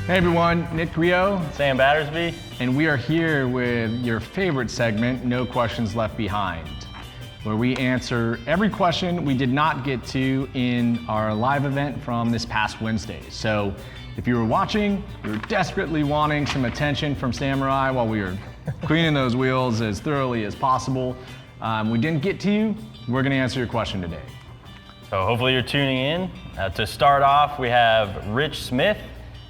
Hey everyone, Nick Griot, Sam Battersby, and we are here with your favorite segment, No Questions Left Behind, where we answer every question we did not get to in our live event from this past Wednesday. So if you were watching, you were desperately wanting some attention from Samurai while we were cleaning those wheels as thoroughly as possible. We didn't get to you, we're gonna answer your question today. So hopefully you're tuning in. To start off, we have Rich Smith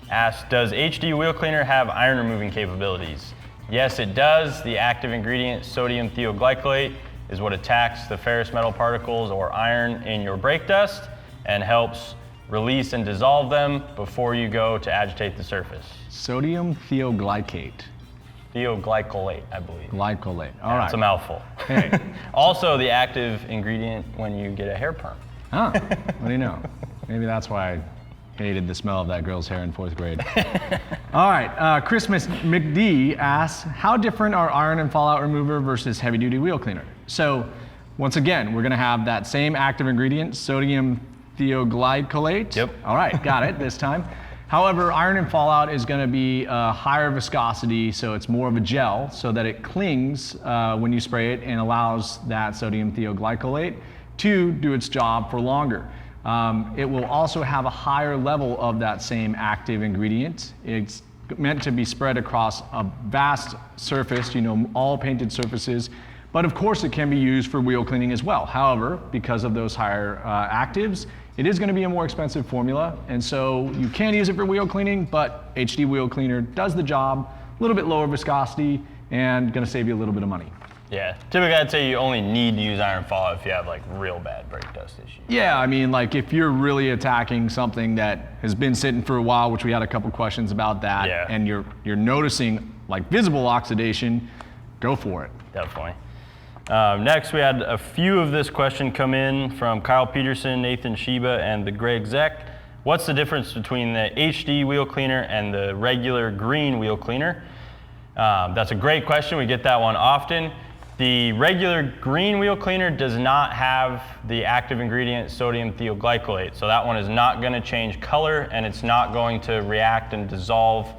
asked, does HD wheel cleaner have iron removing capabilities? Yes, it does. The active ingredient, sodium thioglycolate, is what attacks the ferrous metal particles or iron in your brake dust and helps release and dissolve them before you go to agitate the surface. Sodium thioglycate. Thioglycolate, I believe. Glycolate, all right. It's a mouthful. Hey. Also the active ingredient when you get a hair perm. Huh, what do you know? Maybe that's why I hated the smell of that girl's hair in 4th grade. All right, Christmas McD asks, how different are iron and fallout remover versus heavy duty wheel cleaner? So once again, we're gonna have that same active ingredient, sodium thioglycolate. Yep. All right, got it this time. However, iron and fallout is gonna be a higher viscosity, so it's more of a gel, so that it clings when you spray it and allows that sodium thioglycolate to do its job for longer. It will also have a higher level of that same active ingredient. It's meant to be spread across a vast surface, all painted surfaces, but of course it can be used for wheel cleaning as well. However, because of those higher actives, it is going to be a more expensive formula, and so you can use it for wheel cleaning, but HD wheel cleaner does the job, a little bit lower viscosity, and going to save you a little bit of money. Yeah, typically I'd say you only need to use iron fallout if you have like real bad brake dust issues. Yeah, I mean, like if you're really attacking something that has been sitting for a while, which we had a couple questions about that, yeah, and you're noticing like visible oxidation, go for it. Definitely. Next, we had a few of this question come in from Kyle Peterson, Nathan Sheba, and the Greg Zek. What's the difference between the HD wheel cleaner and the regular green wheel cleaner? That's a great question. We get that one often. The regular green wheel cleaner does not have the active ingredient sodium thioglycolate, so that one is not going to change color and it's not going to react and dissolve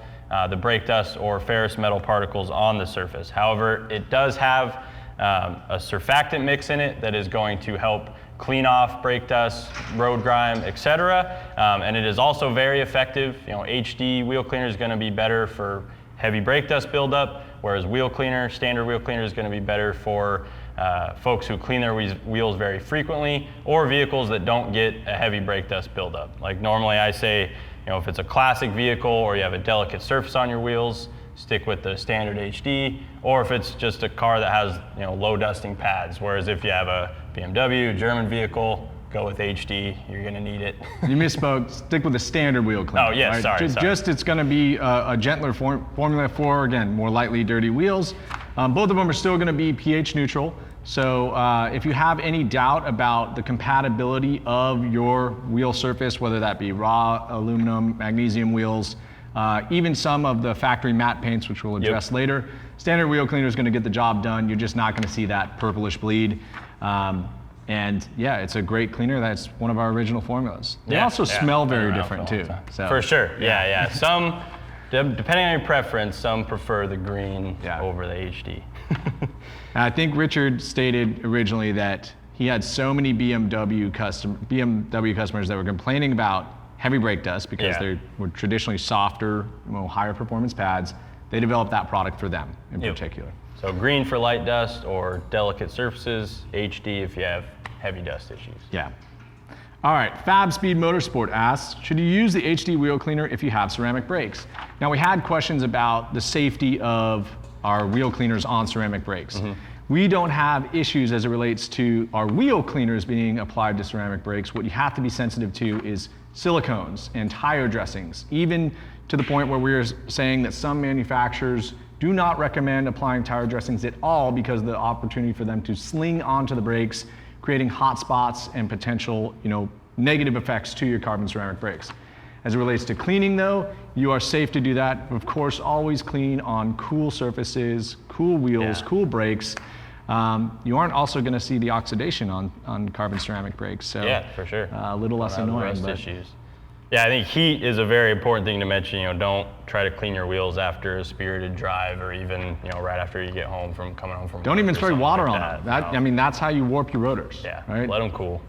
the brake dust or ferrous metal particles on the surface. However, it does have a surfactant mix in it that is going to help clean off brake dust, road grime, etc. And it is also very effective. HD wheel cleaner is going to be better for heavy brake dust buildup, whereas standard wheel cleaner is going to be better for folks who clean their wheels very frequently or vehicles that don't get a heavy brake dust buildup. Like normally I say, if it's a classic vehicle or you have a delicate surface on your wheels, stick with the standard HD, or if it's just a car that has low dusting pads, whereas if you have a BMW, German vehicle, go with HD, you're gonna need it. You misspoke, stick with the standard wheel cleaner. Oh yes, right? sorry. It's gonna be a gentler formula for, again, more lightly dirty wheels. Both of them are still gonna be pH neutral. So if you have any doubt about the compatibility of your wheel surface, whether that be raw aluminum, magnesium wheels, even some of the factory matte paints, which we'll address later, standard wheel cleaner is gonna get the job done. You're just not gonna see that purplish bleed. And yeah, it's a great cleaner. That's one of our original formulas. They also smell very different too. So, for sure, yeah. Some, depending on your preference, some prefer the green over the HD. I think Richard stated originally that he had so many BMW customers that were complaining about heavy brake dust because they were traditionally softer, higher performance pads. They developed that product for them in particular. So green for light dust or delicate surfaces, HD if you have heavy dust issues. Yeah. All right, Fab Speed Motorsport asks, should you use the HD wheel cleaner if you have ceramic brakes? Now we had questions about the safety of our wheel cleaners on ceramic brakes. Mm-hmm. We don't have issues as it relates to our wheel cleaners being applied to ceramic brakes. What you have to be sensitive to is silicones and tire dressings, even to the point where we're saying that some manufacturers do not recommend applying tire dressings at all because of the opportunity for them to sling onto the brakes, creating hot spots and potential, negative effects to your carbon ceramic brakes. As it relates to cleaning though, you are safe to do that. Of course, always clean on cool surfaces, cool wheels, cool brakes. You aren't also going to see the oxidation on carbon ceramic brakes. So yeah, for sure. A little less annoying. Rust issues. Yeah, I think heat is a very important thing to mention. Don't try to clean your wheels after a spirited drive, or even right after you get home from coming home from. Don't even spray water on them. No. I mean, that's how you warp your rotors. Yeah, right? Let them cool.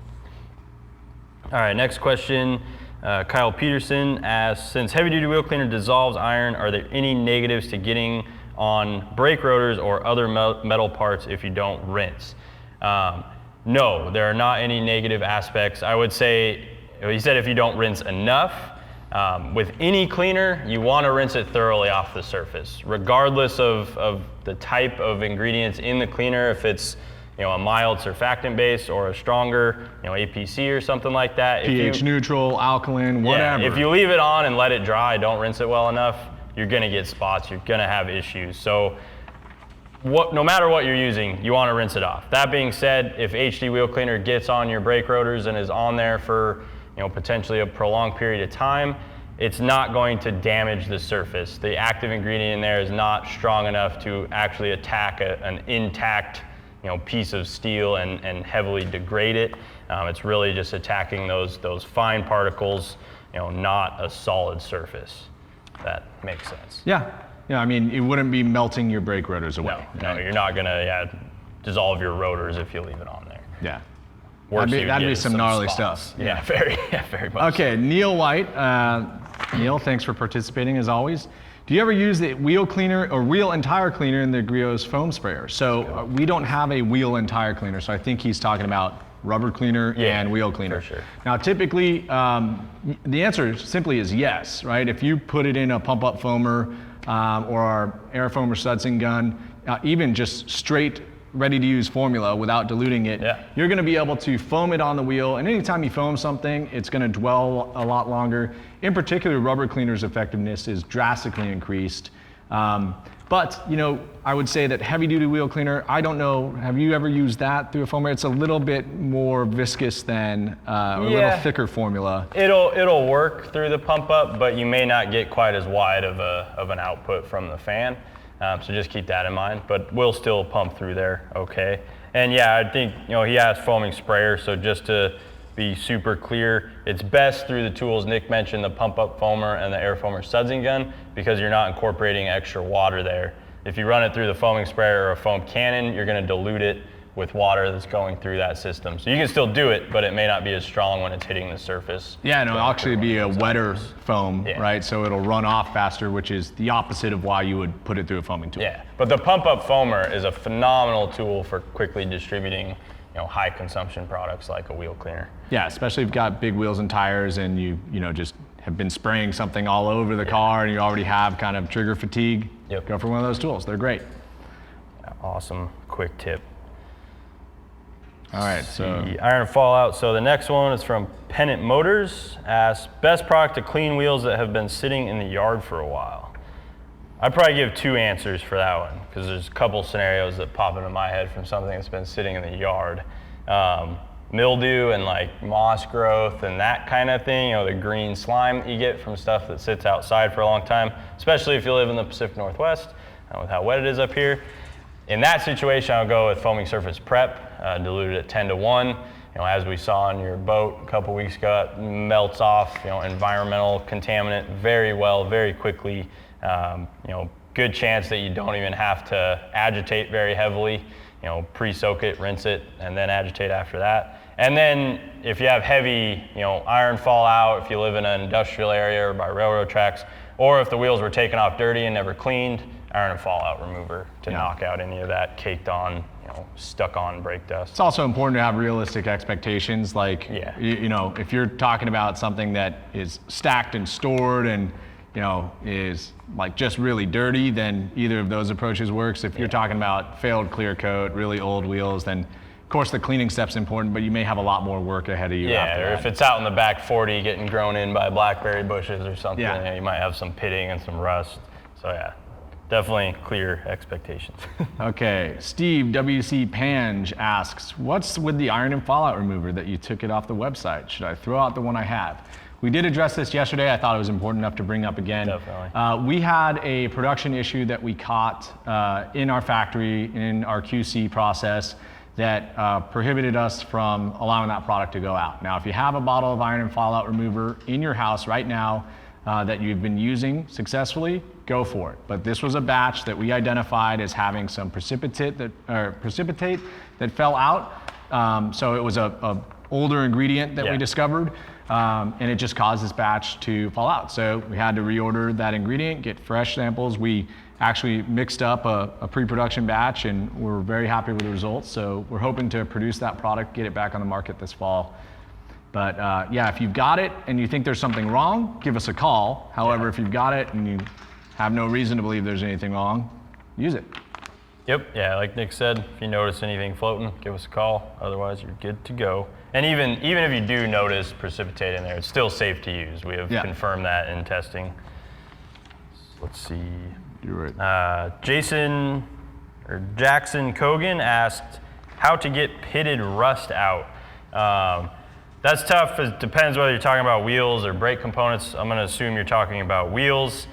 All right, next question. Kyle Peterson asks, since heavy-duty wheel cleaner dissolves iron, are there any negatives to getting on brake rotors or other metal parts if you don't rinse? No, there are not any negative aspects. I would say, he said if you don't rinse enough. With any cleaner, you want to rinse it thoroughly off the surface, regardless of the type of ingredients in the cleaner, if it's a mild surfactant base or a stronger APC or something like that. pH neutral, alkaline, whatever. Yeah, if you leave it on and let it dry, don't rinse it well enough, you're going to get spots, you're going to have issues. So no matter what you're using, you want to rinse it off. That being said, if HD wheel cleaner gets on your brake rotors and is on there for potentially a prolonged period of time, it's not going to damage the surface. The active ingredient in there is not strong enough to actually attack an intact piece of steel and heavily degrade it. It's really just attacking those fine particles, not a solid surface. That makes sense. Yeah. I mean, it wouldn't be melting your brake rotors away. No, you're not gonna dissolve your rotors if you leave it on there. Yeah. Worse, That'd be some gnarly spots. stuff. Yeah, very much. Okay, Neil White. Neil, thanks for participating as always. Do you ever use the wheel cleaner or wheel and tire cleaner in the Griot's foam sprayer? So we don't have a wheel and tire cleaner, so I think he's talking about rubber cleaner and wheel cleaner. For sure. Now, typically, the answer simply is yes, right? If you put it in a pump-up foamer or our air foamer sudsing gun, even just straight ready-to-use formula without diluting it, you're going to be able to foam it on the wheel. And anytime you foam something, it's going to dwell a lot longer. In particular, rubber cleaner's effectiveness is drastically increased. But I would say that heavy-duty wheel cleaner, I don't know, have you ever used that through a foamer? It's a little bit more viscous than a little thicker formula. It'll work through the pump up, but you may not get quite as wide of an output from the fan. So just keep that in mind, but we'll still pump through there okay. And I think, he has foaming sprayer, so just to be super clear, it's best through the tools Nick mentioned, the pump up foamer and the air foamer sudsing gun, because you're not incorporating extra water there. If you run it through the foaming sprayer or a foam cannon, you're gonna dilute it with water that's going through that system. So you can still do it, but it may not be as strong when it's hitting the surface. Yeah, and it'll actually be a wetter foam, right? So it'll run off faster, which is the opposite of why you would put it through a foaming tool. Yeah, but the pump-up foamer is a phenomenal tool for quickly distributing high consumption products like a wheel cleaner. Yeah, especially if you've got big wheels and tires and you just have been spraying something all over the car and you already have kind of trigger fatigue. Go for one of those tools, they're great. Awesome, quick tip. All right, so iron fallout. So the next one is from Pennant Motors. Asks, best product to clean wheels that have been sitting in the yard for a while. I'd probably give two answers for that one, because there's a couple scenarios that pop into my head from something that's been sitting in the yard. Mildew and like moss growth and that kind of thing, the green slime you get from stuff that sits outside for a long time, especially if you live in the Pacific Northwest with how wet it is up here. In that situation, I'll go with foaming surface prep, diluted at 10-to-1. As we saw on your boat a couple weeks ago, it melts off, environmental contaminant very well, very quickly. Good chance that you don't even have to agitate very heavily. Pre-soak it, rinse it, and then agitate after that. And then if you have heavy, iron fallout, if you live in an industrial area or by railroad tracks, or if the wheels were taken off dirty and never cleaned, iron and fallout remover to knock out any of that caked on, stuck on brake dust. It's also important to have realistic expectations. Like, if you're talking about something that is stacked and stored and is like just really dirty, then either of those approaches works. If you're talking about failed clear coat, really old wheels, then of course the cleaning step's important, but you may have a lot more work ahead of you. Yeah, or if it's out in the back 40 getting grown in by blackberry bushes or something, you might have some pitting and some rust. So definitely clear expectations. Okay, Steve WC Pange asks, what's with the iron and fallout remover that you took it off the website? Should I throw out the one I have? We did address this yesterday. I thought it was important enough to bring up again. Definitely. We had a production issue that we caught in our factory, in our QC process. that prohibited us from allowing that product to go out. Now, if you have a bottle of iron and fallout remover in your house right now that you've been using successfully, go for it. But this was a batch that we identified as having some precipitate that fell out. So it was a older ingredient that we discovered, and it just caused this batch to fall out. So we had to reorder that ingredient, get fresh samples. We actually mixed up a pre-production batch, and we're very happy with the results. So we're hoping to produce that product, get it back on the market this fall. But yeah, if you've got it and you think there's something wrong, give us a call. However, if you've got it and you have no reason to believe there's anything wrong, use it. Yep, yeah, like Nick said, if you notice anything floating, give us a call. Otherwise, you're good to go. And even if you do notice precipitate in there, it's still safe to use. We have confirmed that in testing. Let's see. You're right. Jackson Kogan asked how to get pitted rust out. That's tough. It depends whether you're talking about wheels or brake components. I'm going to assume you're talking about wheels.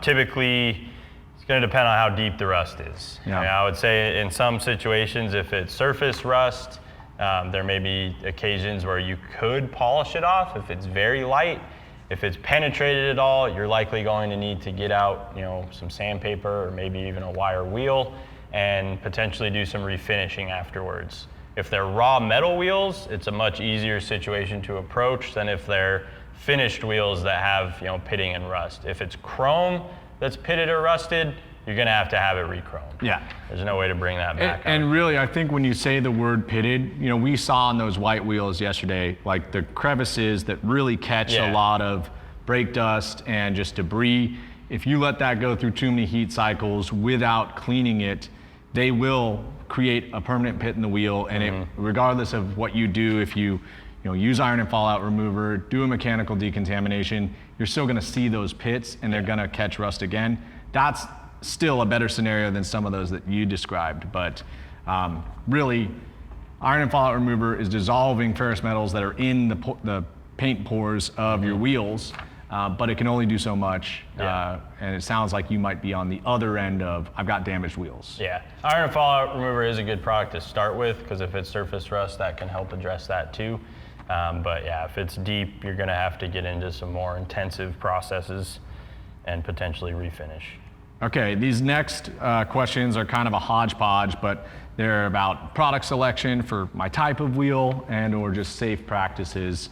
Typically, it's going to depend on how deep the rust is. Yeah. I would say in some situations, if it's surface rust, there may be occasions where you could polish it off if it's very light. If it's penetrated at all, you're likely going to need to get out, some sandpaper or maybe even a wire wheel and potentially do some refinishing afterwards. If they're raw metal wheels, it's a much easier situation to approach than if they're finished wheels that have, pitting and rust. If it's chrome that's pitted or rusted, you're gonna have to have it re-chromed. Yeah. There's no way to bring that back. And really, I think when you say the word pitted, we saw on those white wheels yesterday, like the crevices that really catch a lot of brake dust and just debris. If you let that go through too many heat cycles without cleaning it, they will create a permanent pit in the wheel. And it, regardless of what you do, if you use iron and fallout remover, do a mechanical decontamination, you're still gonna see those pits and they're gonna catch rust again. That's still a better scenario than some of those that you described. But really, iron and fallout remover is dissolving ferrous metals that are in the paint pores of your wheels, but it can only do so much. And it sounds like you might be on the other end of, I've got damaged wheels. Yeah, iron and fallout remover is a good product to start with because if it's surface rust, that can help address that too. But yeah, if it's deep, you're gonna have to get into some more intensive processes and potentially refinish. Okay, these next questions are kind of a hodgepodge, but they're about product selection for my type of wheel and or just safe practices.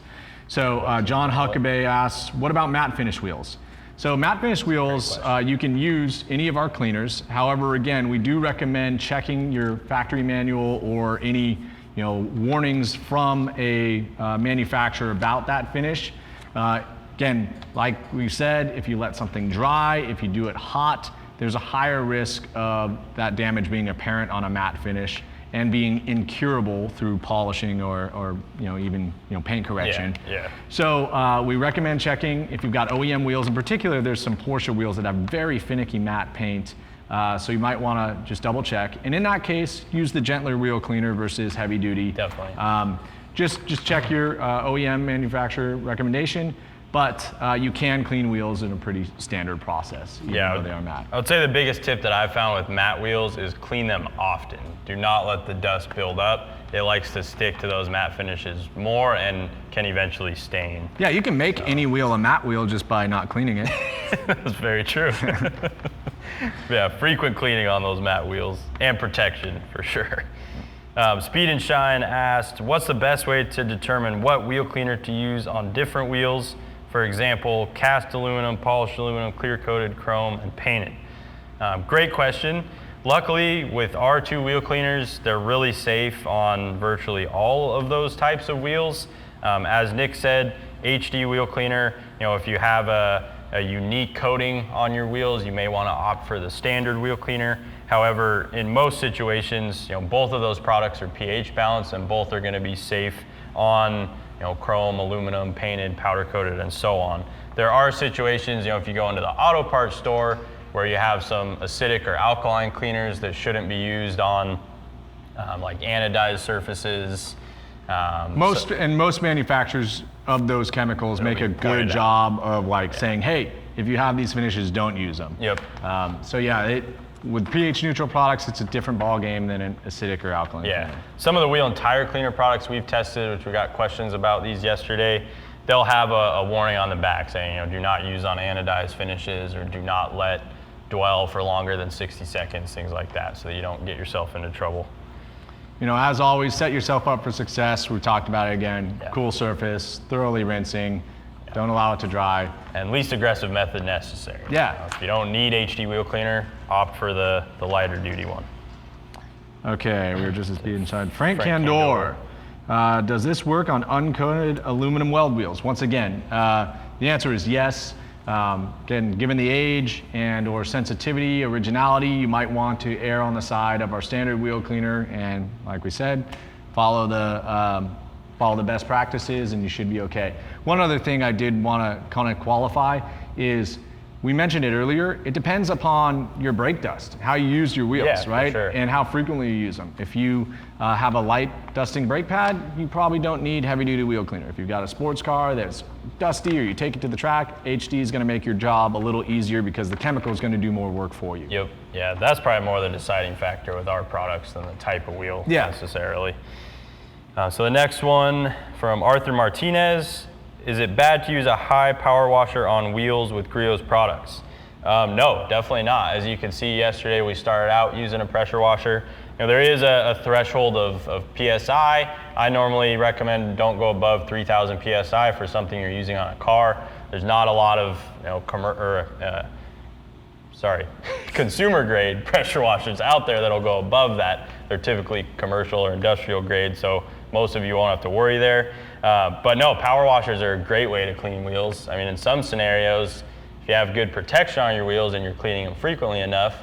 So John Huckabee asks, what about matte finish wheels? So matte finish wheels, you can use any of our cleaners. However, again, we do recommend checking your factory manual or any warnings from a manufacturer about that finish. Again, like we said, if you let something dry, if you do it hot, there's a higher risk of that damage being apparent on a matte finish and being incurable through polishing or even paint correction. So we recommend checking if you've got OEM wheels. In particular, there's some Porsche wheels that have very finicky matte paint. So you might want to just double check. And in that case, use the gentler wheel cleaner versus heavy duty. Definitely. Just check your OEM manufacturer recommendation. But you can clean wheels in a pretty standard process, even though they are matte. I would say the biggest tip that I've found with matte wheels is clean them often. Do not let the dust build up. It likes to stick to those matte finishes more and can eventually stain. Yeah, you can make any wheel a matte wheel just by not cleaning it. That's very true. Yeah, frequent cleaning on those matte wheels and protection for sure. Speed and Shine asked, what's the best way to determine what wheel cleaner to use on different wheels? For example, cast aluminum, polished aluminum, clear coated, chrome, and painted. Great question. Luckily, with our two wheel cleaners, they're really safe on virtually all of those types of wheels. As Nick said, HD wheel cleaner, if you have a unique coating on your wheels, you may want to opt for the standard wheel cleaner. However, in most situations, both of those products are pH balanced and both are going to be safe on chrome, aluminum, painted, powder coated, and so on. There are situations, if you go into the auto parts store where you have some acidic or alkaline cleaners that shouldn't be used on like anodized surfaces. Most manufacturers of those chemicals make a good job of saying, hey, if you have these finishes, don't use them. Yep. So yeah, with pH neutral products, it's a different ball game than an acidic or alkaline. Yeah. cleaner. Some of the wheel and tire cleaner products we've tested, which we got questions about these yesterday, they'll have a warning on the back saying, do not use on anodized finishes, or do not let dwell for longer than 60 seconds, things like that, so that you don't get yourself into trouble. As always, set yourself up for success. We talked about it again. Yeah. Cool surface, thoroughly rinsing. Don't allow it to dry. And least aggressive method necessary. Yeah. If you don't need HD wheel cleaner, opt for the lighter duty one. Okay, we were just as being inside. Frank Frank Candor. Does this work on uncoated aluminum weld wheels? Once again, the answer is yes. Again, given the age and or sensitivity, originality, you might want to err on the side of our standard wheel cleaner, and like we said, follow the best practices and you should be okay. One other thing I did want to kind of qualify is, we mentioned it earlier, it depends upon your brake dust, how you use your wheels, Yeah, right? for sure. And how frequently you use them. If you have a light dusting brake pad, you probably don't need heavy duty wheel cleaner. If you've got a sports car that's dusty or you take it to the track, HD is going to make your job a little easier because the chemical is going to do more work for you. Yep. Yeah, that's probably more the deciding factor with our products than the type of wheel necessarily. So the next one from Arthur Martinez. Is it bad to use a high power washer on wheels with Griot's products? No, definitely not. As you can see yesterday, we started out using a pressure washer. There is a threshold of PSI. I normally recommend don't go above 3,000 PSI for something you're using on a car. There's not a lot of consumer grade pressure washers out there that'll go above that. They're typically commercial or industrial grade, so most of you won't have to worry there. But no, power washers are a great way to clean wheels. I mean, in some scenarios, if you have good protection on your wheels and you're cleaning them frequently enough,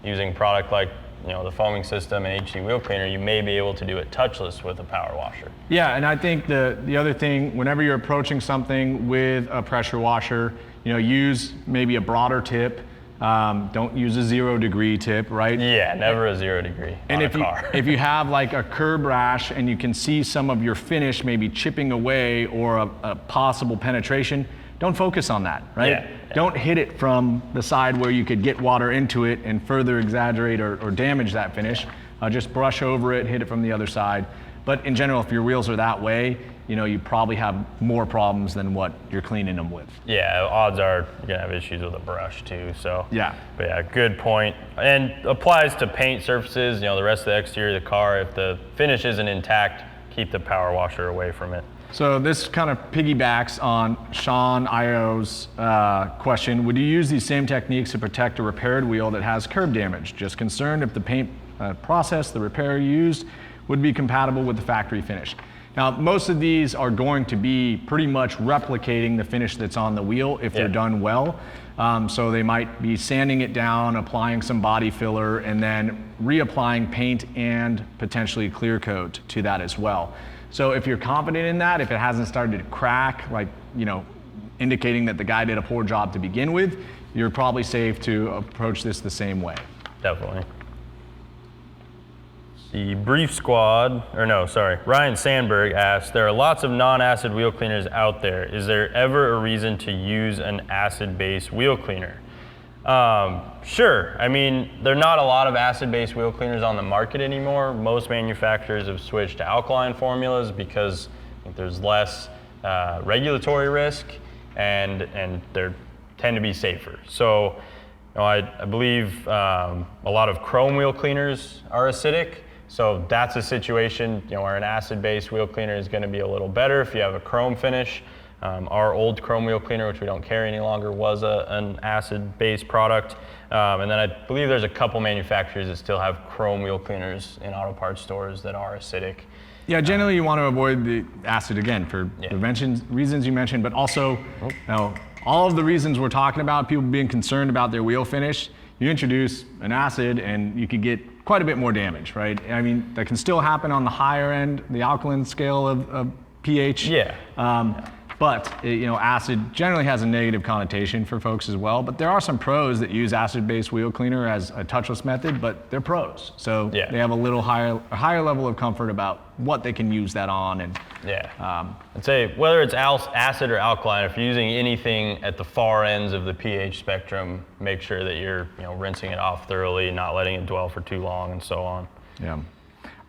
using a product like the foaming system and HD wheel cleaner, you may be able to do it touchless with a power washer. Yeah, and I think the other thing, whenever you're approaching something with a pressure washer, use maybe a broader tip. Don't use a 0 degree tip, right? Yeah, never a 0 degree and on a car. if you have like a curb rash and you can see some of your finish maybe chipping away or a possible penetration, don't focus on that, right? Yeah. Don't hit it from the side where you could get water into it and further exaggerate or damage that finish. Just brush over it, hit it from the other side. But in general, if your wheels are that way, you probably have more problems than what you're cleaning them with. Yeah, odds are you're gonna have issues with a brush too, so. Yeah. But yeah, good point. And applies to paint surfaces, the rest of the exterior of the car. If the finish isn't intact, keep the power washer away from it. So this kind of piggybacks on Sean Io's question. Would you use these same techniques to protect a repaired wheel that has curb damage? Just concerned if the paint process the repair used would be compatible with the factory finish. Now, most of these are going to be pretty much replicating the finish that's on the wheel if they're done well. So they might be sanding it down, applying some body filler, and then reapplying paint and potentially clear coat to that as well. So if you're confident in that, if it hasn't started to crack, like, indicating that the guy did a poor job to begin with, you're probably safe to approach this the same way. Definitely. The Ryan Sandberg asked, there are lots of non-acid wheel cleaners out there. Is there ever a reason to use an acid-based wheel cleaner? Sure. I mean, there are not a lot of acid-based wheel cleaners on the market anymore. Most manufacturers have switched to alkaline formulas because I think there's less regulatory risk and they tend to be safer. So I believe a lot of chrome wheel cleaners are acidic. So that's a situation where an acid-based wheel cleaner is going to be a little better if you have a chrome finish. Our old chrome wheel cleaner, which we don't carry any longer, was an acid-based product. And then I believe there's a couple manufacturers that still have chrome wheel cleaners in auto parts stores that are acidic. Yeah, generally you want to avoid the acid again for the reasons you mentioned, but also all of the reasons we're talking about, people being concerned about their wheel finish. You introduce an acid and you could get quite a bit more damage, right? I mean, that can still happen on the higher end, the alkaline scale of pH. But acid generally has a negative connotation for folks as well. But there are some pros that use acid-based wheel cleaner as a touchless method, but they're pros. So Yeah. they have a higher level of comfort about what they can use that on. And I'd say whether it's acid or alkaline, if you're using anything at the far ends of the pH spectrum, make sure that you're rinsing it off thoroughly, not letting it dwell for too long, and so on. Yeah.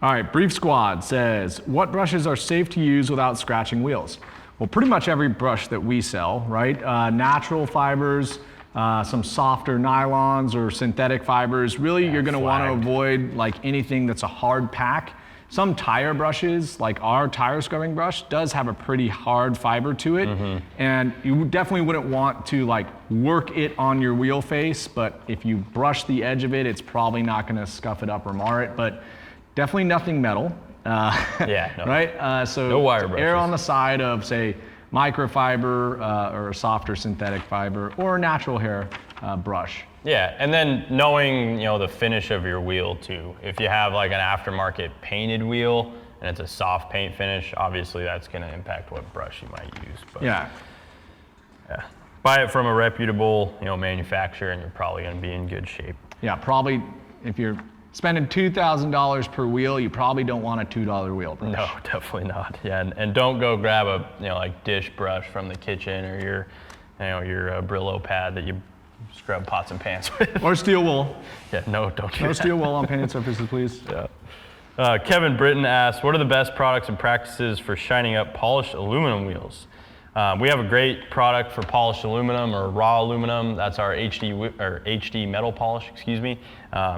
All right, Brief Squad says, what brushes are safe to use without scratching wheels? Well, pretty much every brush that we sell, right? Natural fibers, some softer nylons or synthetic fibers. Really, you're gonna wanna avoid like anything that's a hard pack. Some tire brushes, like our tire scrubbing brush, does have a pretty hard fiber to it. And you definitely wouldn't want to like work it on your wheel face, but if you brush the edge of it, it's probably not gonna scuff it up or mar it, but definitely nothing metal. Right? So no wire brushes. Err on the side of, say, microfiber or a softer synthetic fiber or a natural hair brush. Yeah, and then knowing the finish of your wheel too. If you have like an aftermarket painted wheel and it's a soft paint finish, obviously that's going to impact what brush you might use. But yeah. Buy it from a reputable manufacturer, and you're probably going to be in good shape. Yeah, probably if you're spending $2,000 per wheel, you probably don't want a $2 wheel brush. No, definitely not. Yeah, and don't go grab a like dish brush from the kitchen or your Brillo pad that you scrub pots and pans with. Or steel wool. Yeah, no, don't do that. No steel wool on painted surfaces, please. Yeah. Kevin Britton asks, what are the best products and practices for shining up polished aluminum wheels? We have a great product for polished aluminum or raw aluminum. That's our HD metal polish, excuse me.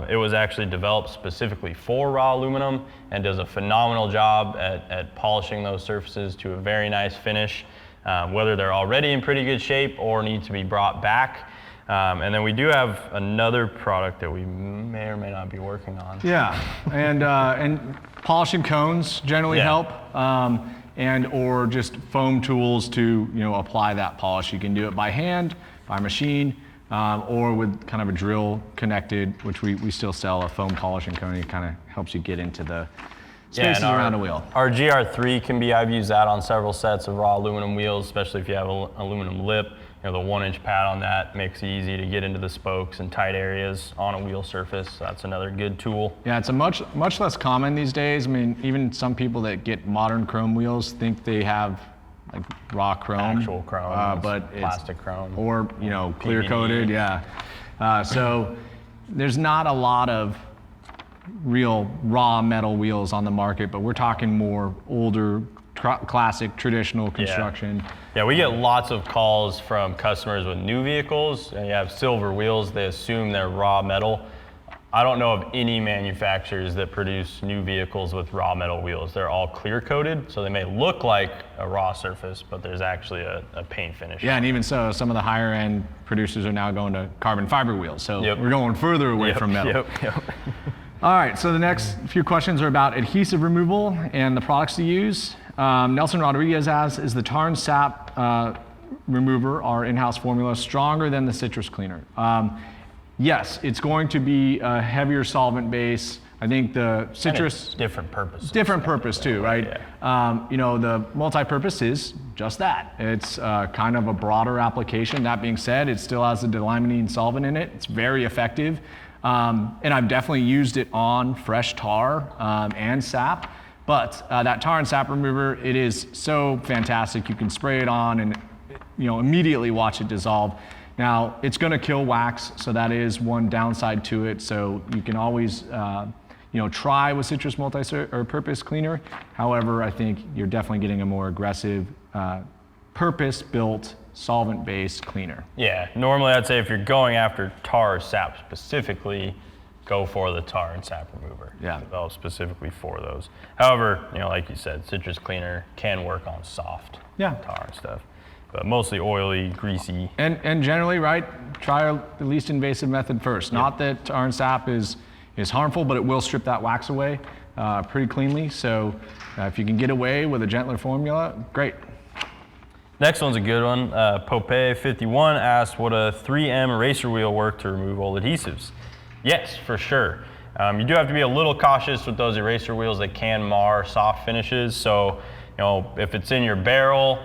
It was actually developed specifically for raw aluminum and does a phenomenal job at polishing those surfaces to a very nice finish, whether they're already in pretty good shape or need to be brought back. And then we do have another product that we may or may not be working on. Yeah, and polishing cones generally help. Or just foam tools to apply that polish. You can do it by hand, by machine, or with kind of a drill connected, which we still sell a foam polishing cone. It kind of helps you get into the spaces around a wheel. Our GR3 I've used that on several sets of raw aluminum wheels, especially if you have an aluminum lip. The 1-inch pad on that makes it easy to get into the spokes and tight areas on a wheel surface. So that's another good tool. Yeah, it's a much less common these days. I mean, even some people that get modern chrome wheels think they have like raw chrome. Actual chrome, but plastic chrome. Or, clear coated, so there's not a lot of real raw metal wheels on the market, but we're talking more older, classic, traditional construction. Yeah, we get lots of calls from customers with new vehicles, and you have silver wheels, they assume they're raw metal. I don't know of any manufacturers that produce new vehicles with raw metal wheels. They're all clear coated, so they may look like a raw surface, but there's actually a paint finish. Yeah, and even so, some of the higher end producers are now going to carbon fiber wheels, so we're going further away from metal. All right, so the next few questions are about adhesive removal and the products to use. Nelson Rodriguez asks, is the Tarn sap remover, our in-house formula, stronger than the citrus cleaner? Yes, it's going to be a heavier solvent base. I think the citrus... different purpose. Different purpose too, right? Yeah. The multi-purpose is just that. It's kind of a broader application. That being said, it still has a delaminine solvent in it. It's very effective. And I've definitely used it on fresh tar and sap. But that tar and sap remover, it is so fantastic. You can spray it on and immediately watch it dissolve. Now, it's going to kill wax, so that is one downside to it. So you can always try with citrus multi-purpose cleaner. However, I think you're definitely getting a more aggressive, purpose-built, solvent-based cleaner. Yeah, normally I'd say if you're going after tar or sap specifically, go for the tar and sap remover. Yeah. Developed specifically for those. However, like you said, citrus cleaner can work on soft tar and stuff, but mostly oily, greasy. And generally, right, try the least invasive method first. Not that tar and sap is harmful, but it will strip that wax away pretty cleanly. So if you can get away with a gentler formula, great. Next one's a good one. Popeye51 asked, would a 3M eraser wheel work to remove old adhesives? Yes, for sure. You do have to be a little cautious with those eraser wheels that can mar soft finishes. So, if it's in your barrel,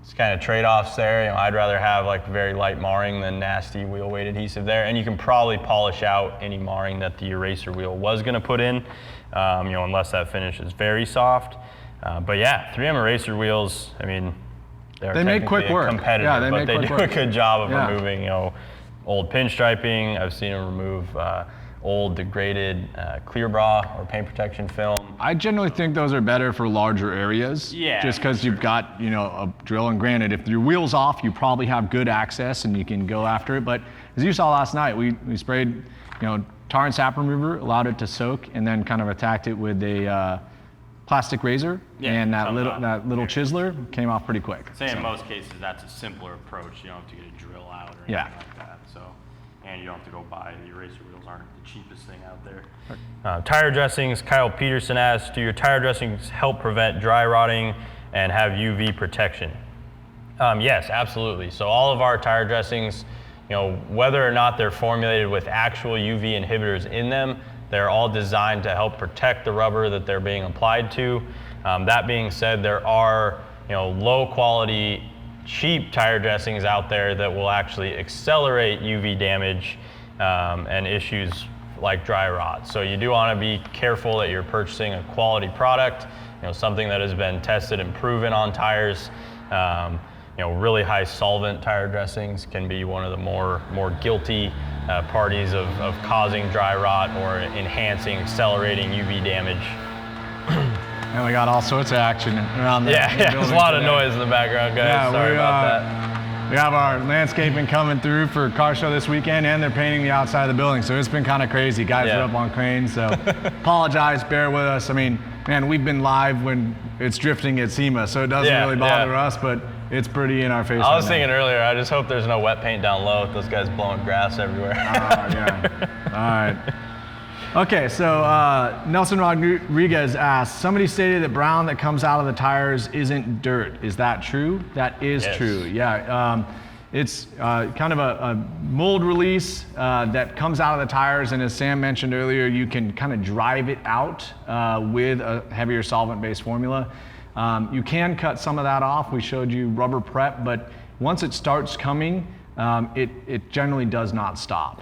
it's kind of trade-offs there. You know, I'd rather have like very light marring than nasty wheel weight adhesive there, and you can probably polish out any marring that the eraser wheel was going to put in, you know, unless that finish is very soft. But yeah, 3M eraser wheels, I mean, they make quick work. Competitive, yeah, but they do a good job of removing, you know, old pinstriping. I've seen them remove old degraded clear bra or paint protection film. I generally think those are better for larger areas. Yeah. Just because you've got, you know, a drill, and granted, if your wheel's off, you probably have good access and you can go after it. But as you saw last night, we sprayed, you know, Tarn sap remover, allowed it to soak, and then kind of attacked it with a plastic razor, and that little chiseler came off pretty quick. Say in most cases that's a simpler approach. You don't have to get a drill out or anything like that. So, and you don't have to go buy the eraser wheels. Aren't the cheapest thing out there. Tire dressings. Kyle Peterson asks, do your tire dressings help prevent dry rotting and have UV protection? Yes, absolutely. So all of our tire dressings, you know, whether or not they're formulated with actual UV inhibitors in them, they're all designed to help protect the rubber that they're being applied to. That being said, there are, you know, low quality, cheap tire dressings out there that will actually accelerate UV damage and issues like dry rot. So you do want to be careful that you're purchasing a quality product, you know, something that has been tested and proven on tires. You know, really high solvent tire dressings can be one of the more guilty parties of causing dry rot or enhancing, accelerating UV damage. And we got all sorts of action around the Yeah, there's a lot of noise in the background, guys. Yeah, Sorry about that. We have our landscaping coming through for car show this weekend, and they're painting the outside of the building, so it's been kind of crazy. Guys are up on cranes, so apologize, bear with us. I mean, man, we've been live when it's drifting at SEMA, so it doesn't really bother us, but it's pretty in our face. I was thinking earlier, I just hope there's no wet paint down low with those guys blowing grass everywhere. All right. Okay, so Nelson Rodriguez asked, somebody stated that brown that comes out of the tires isn't dirt. Is that true? That is true, yeah. It's kind of a mold release that comes out of the tires, and as Sam mentioned earlier, you can kind of drive it out with a heavier solvent-based formula. You can cut some of that off. We showed you rubber prep, but once it starts coming, it generally does not stop.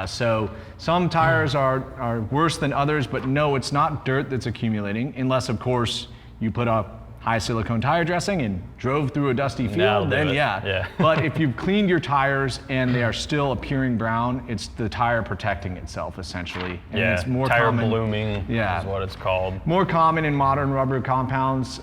So some tires are worse than others, but no, it's not dirt that's accumulating, unless of course you put a high silicone tire dressing and drove through a dusty field, then But if you've cleaned your tires and they are still appearing brown, it's the tire protecting itself essentially. And it's more tire common, blooming is what it's called. More common in modern rubber compounds,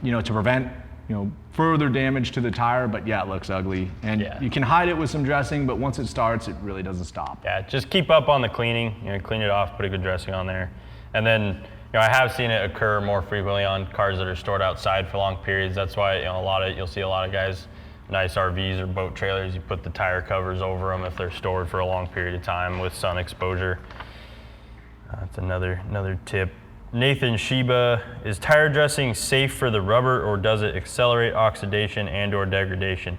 you know, to prevent, you know, further damage to the tire, but yeah, it looks ugly. And you can hide it with some dressing, but once it starts, it really doesn't stop. Yeah, just keep up on the cleaning, you know, clean it off, put a good dressing on there. And then, you know, I have seen it occur more frequently on cars that are stored outside for long periods. That's why, you know, you'll see a lot of guys, nice RVs or boat trailers, you put the tire covers over them if they're stored for a long period of time with sun exposure. That's another tip. Nathan Sheba, is tire dressing safe for the rubber, or does it accelerate oxidation and or degradation?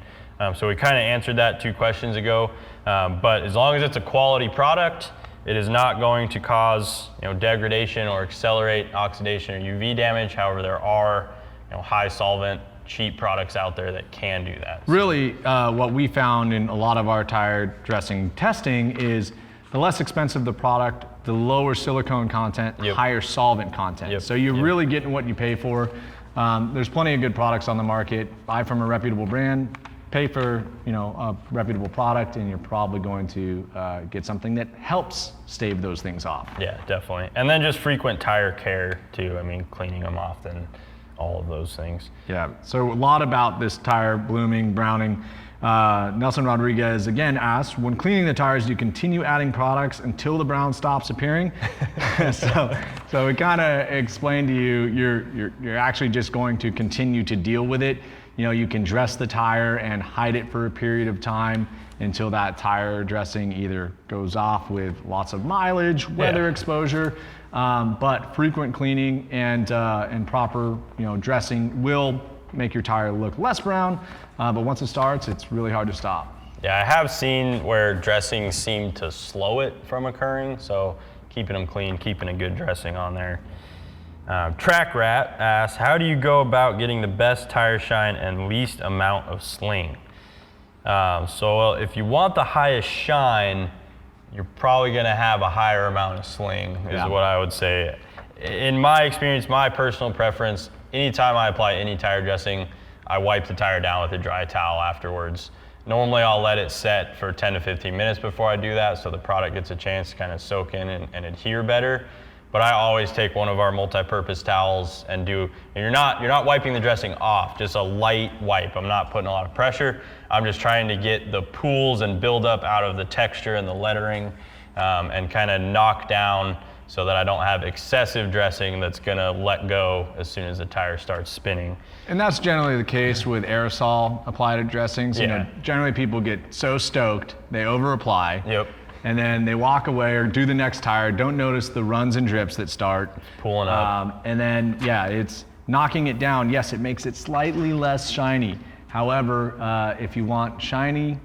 So we kind of answered that 2 questions ago, but as long as it's a quality product, it is not going to cause, you know, degradation or accelerate oxidation or UV damage. However, there are, you know, high solvent, cheap products out there that can do that. Really, what we found in a lot of our tire dressing testing is the less expensive the product, the lower silicone content, higher solvent content. So you're really getting what you pay for. There's plenty of good products on the market. Buy from a reputable brand, pay for, you know, a reputable product, and you're probably going to get something that helps stave those things off. Yeah, definitely. And then just frequent tire care too. I mean, cleaning them often, all of those things. Yeah, so a lot about this tire blooming, browning. Nelson Rodriguez again asked, when cleaning the tires, do you continue adding products until the brown stops appearing? so we kind of explained to you, you're actually just going to continue to deal with it. You know, you can dress the tire and hide it for a period of time until that tire dressing either goes off with lots of mileage, weather exposure, but frequent cleaning and proper, you know, dressing will make your tire look less brown, but once it starts, it's really hard to stop. Yeah, I have seen where dressings seem to slow it from occurring, so keeping them clean, keeping a good dressing on there. Track Rat asks, how do you go about getting the best tire shine and least amount of sling? So if you want the highest shine, you're probably going to have a higher amount of sling, is what I would say. In my experience, my personal preference, anytime I apply any tire dressing, I wipe the tire down with a dry towel afterwards. Normally I'll let it set for 10 to 15 minutes before I do that, so the product gets a chance to kind of soak in and adhere better. But I always take one of our multi-purpose towels and you're not wiping the dressing off, just a light wipe. I'm not putting a lot of pressure. I'm just trying to get the pools and buildup out of the texture and the lettering, and kind of knock down so that I don't have excessive dressing that's gonna let go as soon as the tire starts spinning. And that's generally the case with aerosol applied dressings. You know, generally people get so stoked, they over apply. Yep. And then they walk away or do the next tire, don't notice the runs and drips that start. Pulling up. And then, it's knocking it down. Yes, it makes it slightly less shiny. However, if you want shiny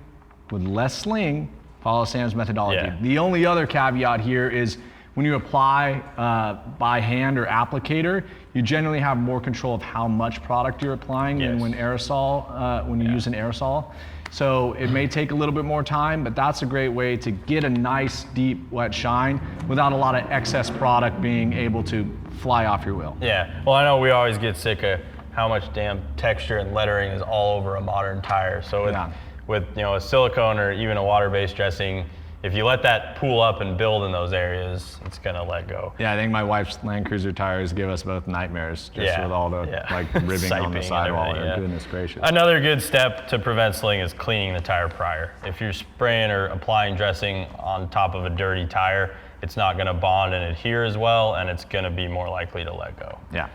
with less sling, follow Sam's methodology. Yeah. The only other caveat here is when you apply by hand or applicator, you generally have more control of how much product you're applying than when you use an aerosol. So it may take a little bit more time, but that's a great way to get a nice, deep, wet shine without a lot of excess product being able to fly off your wheel. Yeah, well, I know we always get sick of how much damn texture and lettering is all over a modern tire. So with a silicone or even a water-based dressing, if you let that pool up and build in those areas, it's gonna let go. Yeah, I think my wife's Land Cruiser tires give us both nightmares just with all the ribbing on the sidewall. Goodness gracious. Another good step to prevent sling is cleaning the tire prior. If you're spraying or applying dressing on top of a dirty tire, it's not gonna bond and adhere as well, and it's gonna be more likely to let go. Yeah.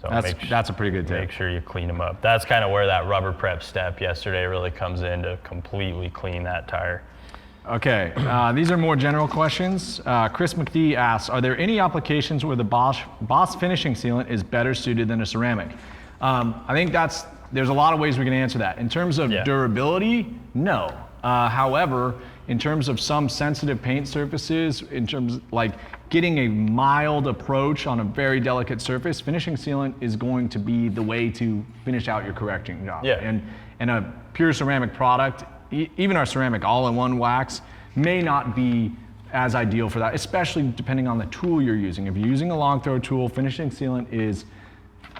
So that's a pretty good tip. Make sure you clean them up. That's kind of where that rubber prep step yesterday really comes in to completely clean that tire. Okay, these are more general questions. Chris McD asks, are there any applications where the Boss finishing sealant is better suited than a ceramic? I think there's a lot of ways we can answer that. In terms of durability, no. However, in terms of some sensitive paint surfaces, in terms of like getting a mild approach on a very delicate surface, finishing sealant is going to be the way to finish out your correcting job. Yeah. And a pure ceramic product, even our ceramic all-in-one wax, may not be as ideal for that, especially depending on the tool you're using. If you're using a long throw tool, finishing sealant is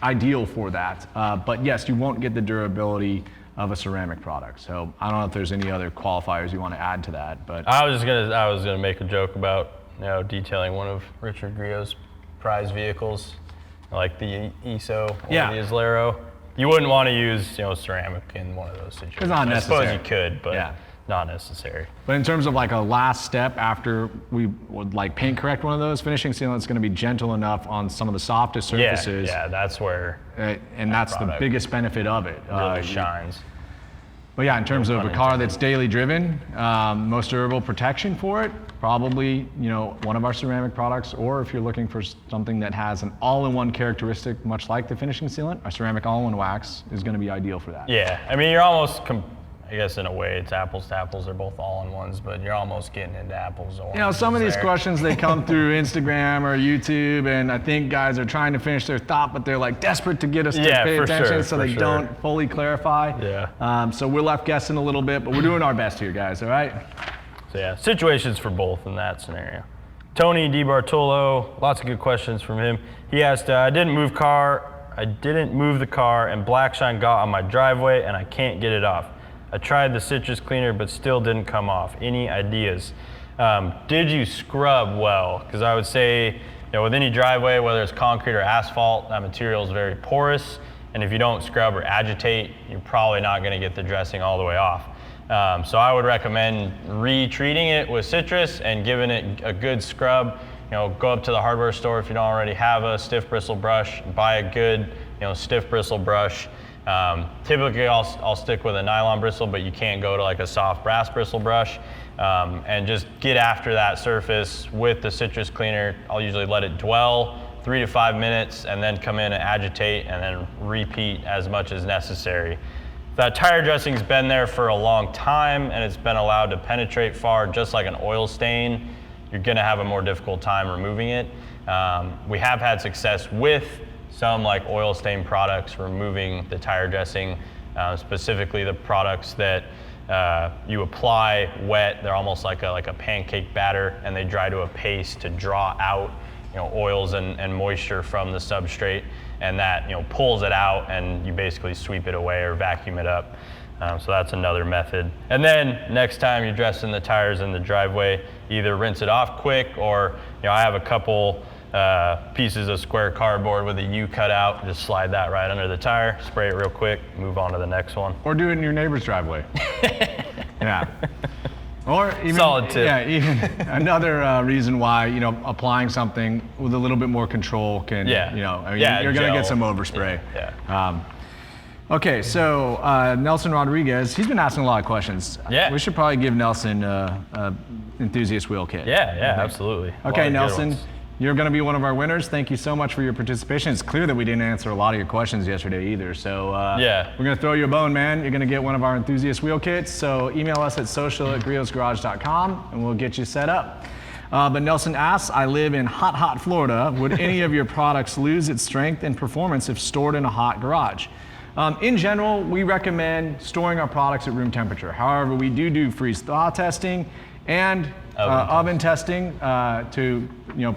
ideal for that. But yes, you won't get the durability of a ceramic product. So I don't know if there's any other qualifiers you want to add to that, but I was gonna make a joke about detailing one of Richard Griot's prize vehicles, like the ESO or the Islero. You wouldn't want to use ceramic in one of those situations. It's not necessary. I suppose you could, but not necessary. But in terms of like a last step after we would like paint correct one of those, finishing sealant is going to be gentle enough on some of the softest surfaces. Yeah, that's where. And that's the biggest benefit of it. Really shines. But yeah, in terms of a car that's daily driven, most durable protection for it, probably one of our ceramic products, or if you're looking for something that has an all-in-one characteristic, much like the finishing sealant, our ceramic all-in-one wax is going to be ideal for that. Yeah, I mean, you're almost, I guess in a way it's apples to apples, they're both all-in-ones, but you're almost getting into apples or oranges. Some of these questions, they come through Instagram or YouTube, and I think guys are trying to finish their thought, but they're like desperate to get us to pay attention, so they don't fully clarify. Yeah. So we're left guessing a little bit, but we're doing our best here, guys, all right? So yeah, situations for both in that scenario. Tony DiBartolo, lots of good questions from him. He asked, I didn't move the car and black shine got on my driveway and I can't get it off. I tried the citrus cleaner but still didn't come off. Any ideas? Did you scrub well? Because I would say, with any driveway, whether it's concrete or asphalt, that material is very porous, and if you don't scrub or agitate, you're probably not gonna get the dressing all the way off. So I would recommend re-treating it with citrus and giving it a good scrub. Go up to the hardware store if you don't already have a stiff bristle brush, buy a good stiff bristle brush. Typically I'll stick with a nylon bristle, but you can't go to like a soft brass bristle brush. And just get after that surface with the citrus cleaner. I'll usually let it dwell 3 to 5 minutes and then come in and agitate and then repeat as much as necessary. If that tire dressing's been there for a long time and it's been allowed to penetrate far, just like an oil stain, you're gonna have a more difficult time removing it. We have had success with some like oil stain products, removing the tire dressing, specifically the products that you apply wet. They're almost like a pancake batter, and they dry to a paste to draw out oils and moisture from the substrate, and that pulls it out, and you basically sweep it away or vacuum it up. So that's another method. And then next time you're dressing the tires in the driveway, either rinse it off quick, or I have a couple pieces of square cardboard with a U cut out, just slide that right under the tire, spray it real quick, move on to the next one. Or do it in your neighbor's driveway. Yeah. Or even, solid tip. Yeah, even another reason why applying something with a little bit more control can you're gonna get some overspray. Yeah. Okay, so Nelson Rodriguez, he's been asking a lot of questions. Yeah. We should probably give Nelson a enthusiast wheel kit. Yeah, absolutely. Okay, Nelson, you're going to be one of our winners. Thank you so much for your participation. It's clear that we didn't answer a lot of your questions yesterday either. So we're going to throw you a bone, man. You're going to get one of our enthusiast wheel kits. So email us at social@griotsgarage.com and we'll get you set up. But Nelson asks, I live in hot Florida. Would any of your products lose its strength and performance if stored in a hot garage? In general, we recommend storing our products at room temperature. However, we do freeze-thaw testing and oven testing to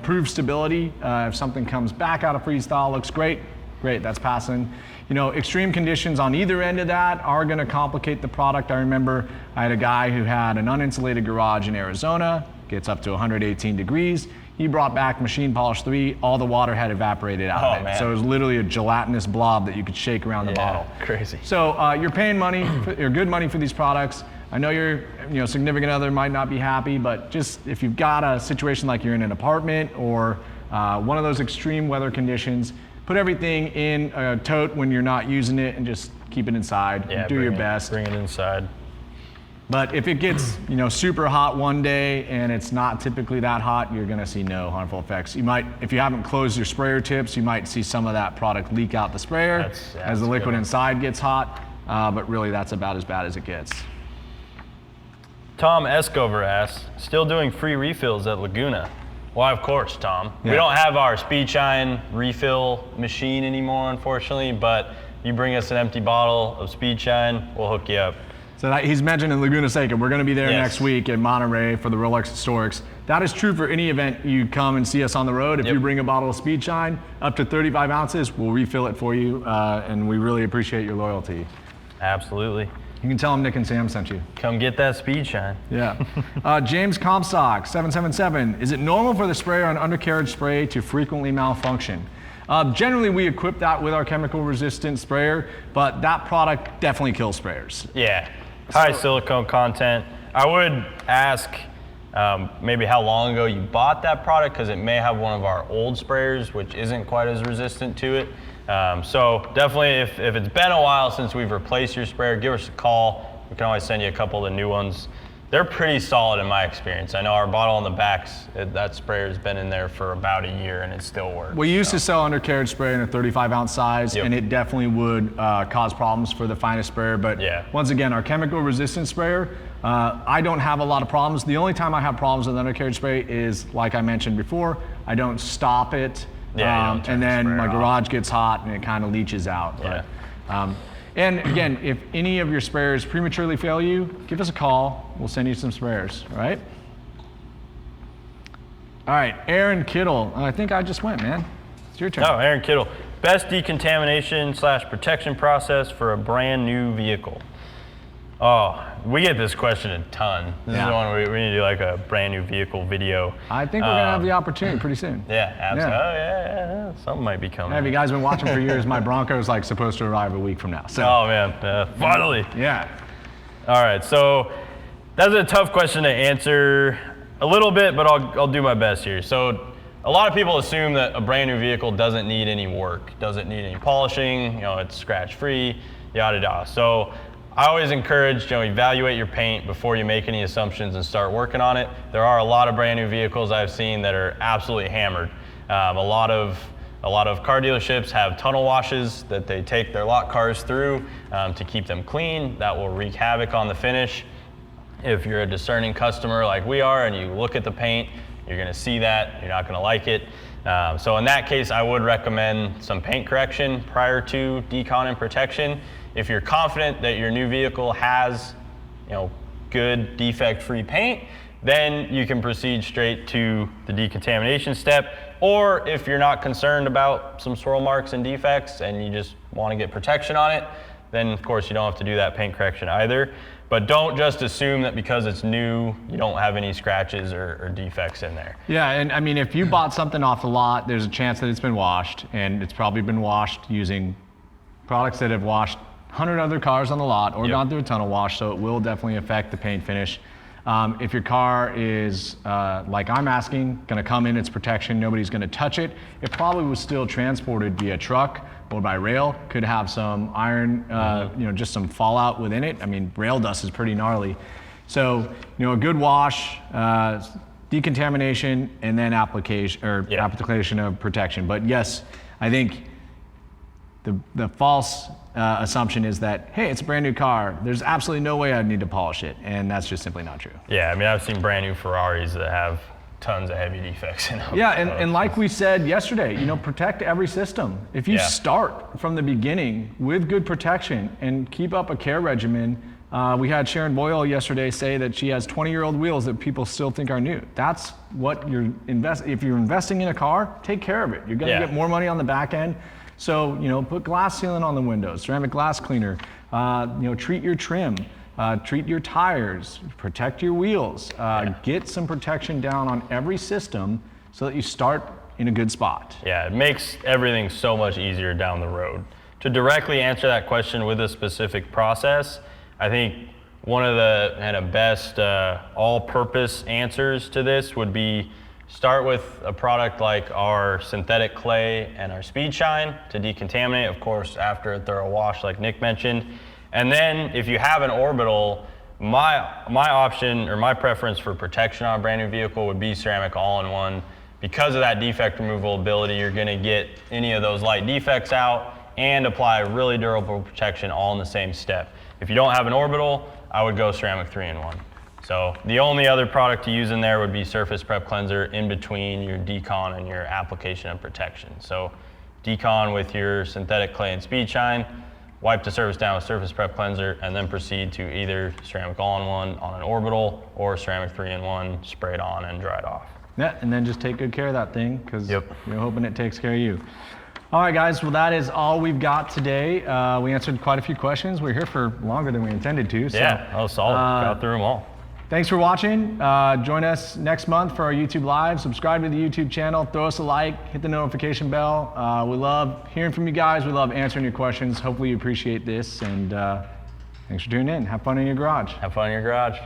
prove stability. If something comes back out of freeze-thaw, looks great, that's passing. Extreme conditions on either end of that are going to complicate the product. I remember I had a guy who had an uninsulated garage in Arizona, gets up to 118 degrees. He brought back Machine Polish 3, all the water had evaporated out of it. Man. So it was literally a gelatinous blob that you could shake around the bottle. Crazy. So you're paying money, you're good money for these products. I know your significant other might not be happy, but just if you've got a situation like you're in an apartment or one of those extreme weather conditions, put everything in a tote when you're not using it and just keep it inside. Yeah, do your best. Bring it inside. But if it gets super hot one day and it's not typically that hot, you're going to see no harmful effects. You might, if you haven't closed your sprayer tips, you might see some of that product leak out the sprayer as the liquid inside gets hot. But really, that's about as bad as it gets. Tom Escover asks, still doing free refills at Laguna? Well, of course, Tom. Yeah. We don't have our Speed Shine refill machine anymore, unfortunately, but you bring us an empty bottle of Speed Shine, we'll hook you up. So he's mentioned in Laguna Seca, we're going to be there next week in Monterey for the Rolex Historics. That is true for any event you come and see us on the road. If you bring a bottle of Speed Shine up to 35 ounces, we'll refill it for you, and we really appreciate your loyalty. Absolutely. You can tell them Nick and Sam sent you. Come get that Speed Shine. Yeah. James Comstock, 777. Is it normal for the sprayer on undercarriage spray to frequently malfunction? Generally, we equip that with our chemical resistant sprayer, but that product definitely kills sprayers. Yeah. High silicone content. I would ask maybe how long ago you bought that product, because it may have one of our old sprayers, which isn't quite as resistant to it. So definitely, if it's been a while since we've replaced your sprayer, give us a call. We can always send you a couple of the new ones. They're pretty solid in my experience. I know our bottle on the backs, that sprayer's been in there for about a year and it still works. We used to sell undercarriage spray in a 35 ounce size, and it definitely would cause problems for the finest sprayer. But once again, our chemical resistant sprayer, I don't have a lot of problems. The only time I have problems with undercarriage spray is, like I mentioned before, I don't stop it. And then my garage gets hot and it kind of leaches out. But, and again, if any of your sprayers prematurely fail you, give us a call. We'll send you some sprayers, all right? All right, Aaron Kittle. I think I just went, man. It's your turn. Oh, Aaron Kittle. Best decontamination / protection process for a brand new vehicle. Oh, we get this question a ton. This is the one we need to do like a brand new vehicle video. I think we're gonna have the opportunity pretty soon. Yeah, absolutely. Oh, yeah. Something might be coming. Have you guys been watching for years? My Bronco's like supposed to arrive a week from now. So. Oh man, finally. Yeah. All right, so that's a tough question to answer a little bit, but I'll do my best here. So a lot of people assume that a brand new vehicle doesn't need any work, doesn't need any polishing, it's scratch free, yada yada. So I always encourage, evaluate your paint before you make any assumptions and start working on it. There are a lot of brand new vehicles I've seen that are absolutely hammered. A lot of car dealerships have tunnel washes that they take their lot cars through to keep them clean. That will wreak havoc on the finish. If you're a discerning customer like we are and you look at the paint, you're gonna see that, you're not gonna like it. So in that case, I would recommend some paint correction prior to decon and protection. If you're confident that your new vehicle has, good defect-free paint, then you can proceed straight to the decontamination step. Or if you're not concerned about some swirl marks and defects and you just want to get protection on it, then of course you don't have to do that paint correction either. But don't just assume that because it's new, you don't have any scratches or defects in there. Yeah, and I mean, if you bought something off the lot, there's a chance that it's been washed, and it's probably been washed using products that have washed 100 other cars on the lot or gone through a tunnel wash, so it will definitely affect the paint finish. If your car is, like I'm asking, gonna come in its protection, nobody's gonna touch it, it probably was still transported via truck or by rail, could have some iron, just some fallout within it. I mean, rail dust is pretty gnarly. So, a good wash, decontamination, and then application of protection. But yes, I think the false assumption is that, hey, it's a brand new car, there's absolutely no way I'd need to polish it, and that's just simply not true. Yeah, I mean, I've seen brand new Ferraris that have tons of heavy defects in them. Yeah, and like we said yesterday, protect every system. If you start from the beginning with good protection and keep up a care regimen, we had Sharon Boyle yesterday say that she has 20-year-old wheels that people still think are new. That's what if you're investing in a car, take care of it. You're gonna get more money on the back end. So, put glass sealant on the windows, ceramic glass cleaner, treat your trim, treat your tires, protect your wheels, get some protection down on every system so that you start in a good spot. Yeah, it makes everything so much easier down the road. To directly answer that question with a specific process, I think one of the kind of best all-purpose answers to this would be start with a product like our synthetic clay and our speed shine to decontaminate, of course, after a thorough wash like Nick mentioned. And then if you have an orbital, my option or my preference for protection on a brand new vehicle would be ceramic all-in-one. Because of that defect removal ability, you're gonna get any of those light defects out and apply really durable protection all in the same step. If you don't have an orbital, I would go ceramic 3-in-1. So the only other product to use in there would be surface prep cleanser in between your decon and your application of protection. So decon with your synthetic clay and speed shine, wipe the surface down with surface prep cleanser, and then proceed to either ceramic all-in-one on an orbital or ceramic 3-in-1, spray it on and dry it off. Yeah, and then just take good care of that thing because you're hoping it takes care of you. All right, guys, well, that is all we've got today. We answered quite a few questions. We're here for longer than we intended to. So, yeah, that was solid. Got through them all. Thanks for watching. Join us next month for our YouTube Live. Subscribe to the YouTube channel. Throw us a like. Hit the notification bell. We love hearing from you guys. We love answering your questions. Hopefully you appreciate this. And thanks for tuning in. Have fun in your garage. Have fun in your garage.